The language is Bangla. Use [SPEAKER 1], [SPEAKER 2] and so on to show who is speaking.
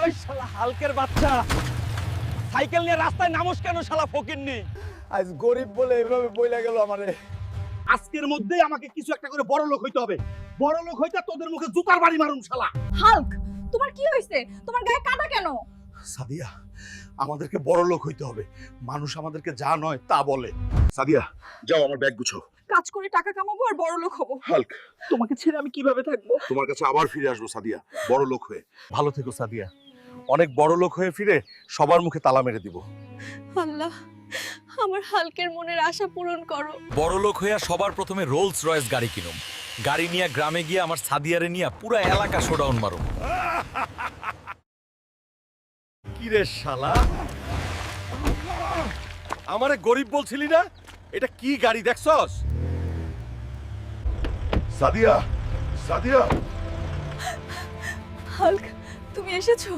[SPEAKER 1] ওই শালা হালকের বাচ্চা সাইকেল নিয়ে রাস্তায় নামস কেন শালা ফকিরনি?
[SPEAKER 2] আজ গরিব বলে এভাবে বইলা গেল আমারে।
[SPEAKER 1] আজকের মধ্যেই আমাকে কিছু একটা করে বড় লোক হইতে হবে। বড় লোক হইতে তোদের মুখে জুতার বাড়ি মারুম শালা।
[SPEAKER 3] হাল্ক, তোমার কি হয়েছে? তোমার গায়ে কাদা কেন?
[SPEAKER 1] সাদিয়া, আমাদেরকে বড় লোক হইতে হবে। মানুষ আমাদেরকে যা নয় তা বলে। সাদিয়া, যাও আমার ব্যাগ গুছো।
[SPEAKER 3] কাজ করে টাকা কামাবো আর বড় লোক হবো।
[SPEAKER 1] হাল্ক,
[SPEAKER 3] তোমাকে ছেড়ে আমি কিভাবে থাকবো?
[SPEAKER 1] তোমার কাছে আবার ফিরে আসবো সাদিয়া, বড় লোক হয়ে। ভালো থেকো সাদিয়া, অনেক বড় লোক হয়ে ফিরে সবার মুখে তালা মেরে দিব।
[SPEAKER 3] আল্লাহ, আমার হালকের মনের আশা পূরণ করো।
[SPEAKER 4] বড়লোক হইয়া সবার প্রথমে রোলস রয়েস গাড়ি কিনুম। গাড়ি নিয়ে গ্রামে গিয়ে আমার সাদিয়ারে নিয়ে পুরা এলাকা শোডাউন মারুম।
[SPEAKER 1] কি রে শালা, আমারে গরিব বলছিলি না? এটা কি গাড়ি দেখছস? সাদিয়া, সাদিয়া,
[SPEAKER 3] হাল্ক, তুমি এসেছো?